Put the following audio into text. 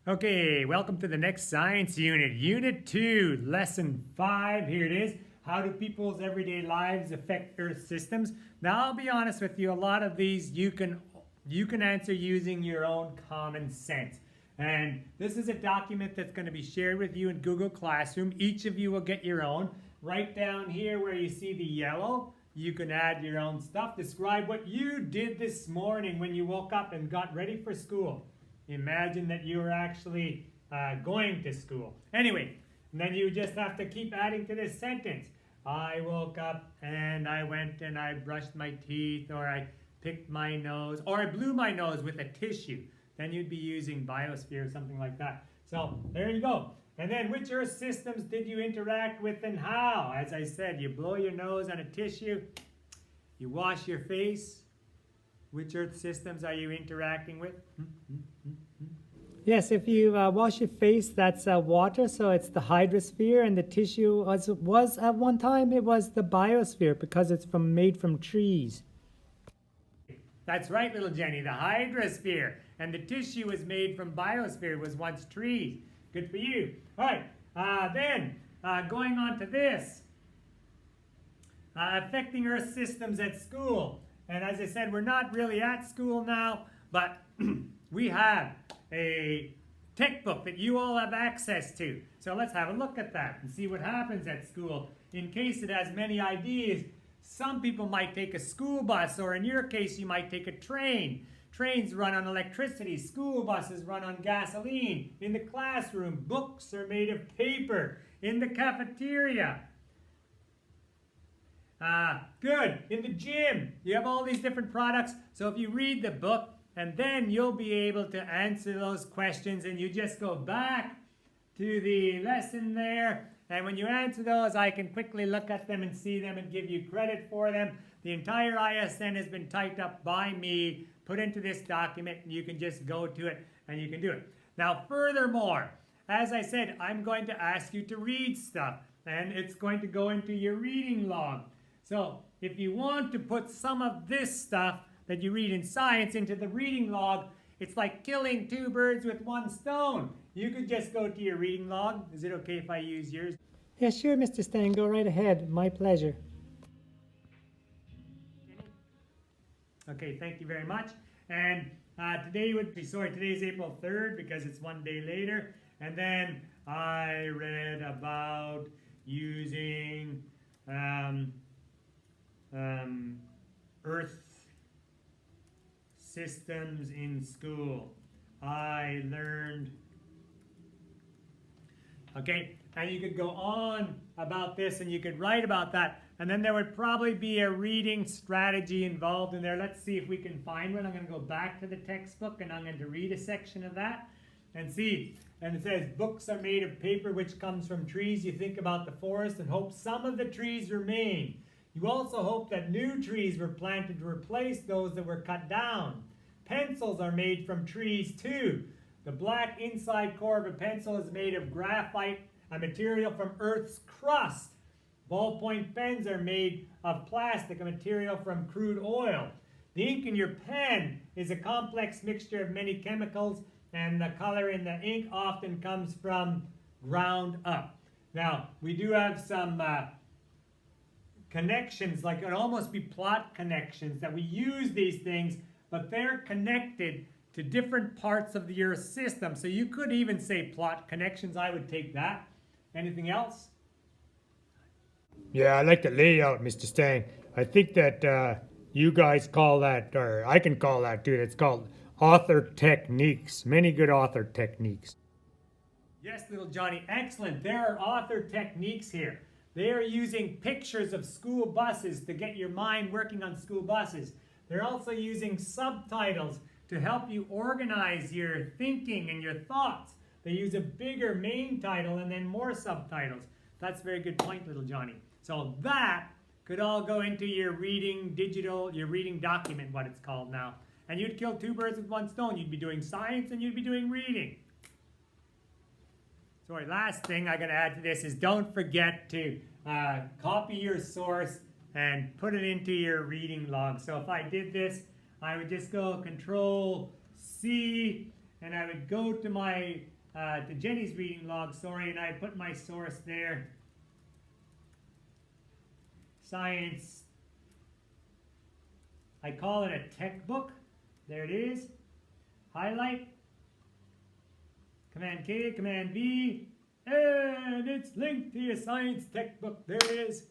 Okay, welcome to the next science unit, Unit 2, Lesson 5. Here it is. How do people's everyday lives affect Earth systems? Now, I'll be honest with you, a lot of these you can answer using your own common sense. And this is a document that's going to be shared with you in Google Classroom. Each of you will get your own. Right down here where you see the yellow, you can add your own stuff. Describe what you did this morning when you woke up and got ready for school. Imagine that you were actually going to school. Anyway, and then you just have to keep adding to this sentence. I woke up and I went and I brushed my teeth, or I picked my nose, or I blew my nose with a tissue. Then you'd be using biosphere or something like that. So there you go. And then which Earth systems did you interact with and how? As I said, you blow your nose on a tissue, you wash your face. Which Earth systems are you interacting with? Yes, if you wash your face, that's water, so it's the hydrosphere, and the tissue was at one time it was the biosphere because it's made from trees. That's right, little Jenny, the hydrosphere. And the tissue was made from biosphere, it was once trees. Good for you. All right, then going on to this. Affecting Earth systems at school. And as I said, we're not really at school now, but we have a textbook that you all have access to. So let's have a look at that and see what happens at school. In case it has many ideas, some people might take a school bus, or in your case, you might take a train. Trains run on electricity. School buses run on gasoline. In the classroom, books are made of paper. In the cafeteria, good. In the gym, you have all these different products. So if you read the book, and then you'll be able to answer those questions, and you just go back to the lesson there. And when you answer those, I can quickly look at them and see them and give you credit for them. The entire ISN has been typed up by me, put into this document, and you can just go to it and you can do it. Now, furthermore, as I said, I'm going to ask you to read stuff, and it's going to go into your reading log. So if you want to put some of this stuff that you read in science into the reading log, it's like killing two birds with one stone. You could just go to your reading log. Is it okay if I use yours? Yeah, sure, Mr. Stang, go right ahead. My pleasure. Okay, thank you very much. And today's April 3rd because it's one day later. And then I read about using Earth systems in school. I learned. Okay, and you could go on about this and you could write about that. And then there would probably be a reading strategy involved in there. Let's see if we can find one. I'm going to go back to the textbook and I'm going to read a section of that and see. And it says, books are made of paper which comes from trees. You think about the forest and hope some of the trees remain. You also hope that new trees were planted to replace those that were cut down. Pencils are made from trees too. The black inside core of a pencil is made of graphite, a material from Earth's crust. Ballpoint pens are made of plastic, a material from crude oil. The ink in your pen is a complex mixture of many chemicals, and the color in the ink often comes from ground up. Now, we do have some connections, like it would almost be plot connections, that we use these things, but they're connected to different parts of the Earth system. So you could even say plot connections. I would take that. Anything else? Yeah, I like the layout, Mr. Stang. I think that you guys call that, or I can call that too, it's called author techniques. Many good author techniques. Yes, little Johnny, excellent. There are author techniques here. They are using pictures of school buses to get your mind working on school buses. They're also using subtitles to help you organize your thinking and your thoughts. They use a bigger main title and then more subtitles. That's a very good point, little Johnny. So that could all go into your reading document, what it's called now. And you'd kill two birds with one stone. You'd be doing science and you'd be doing reading. Sorry, last thing I'm going to add to this is don't forget to copy your source and put it into your reading log. So if I did this, I would just go Control C, and I would go to my to Jenny's reading log, sorry, and I put my source there. Science. I call it a tech book. There it is. Highlight. Command K, Command V, and it's linked to your science textbook. There it is.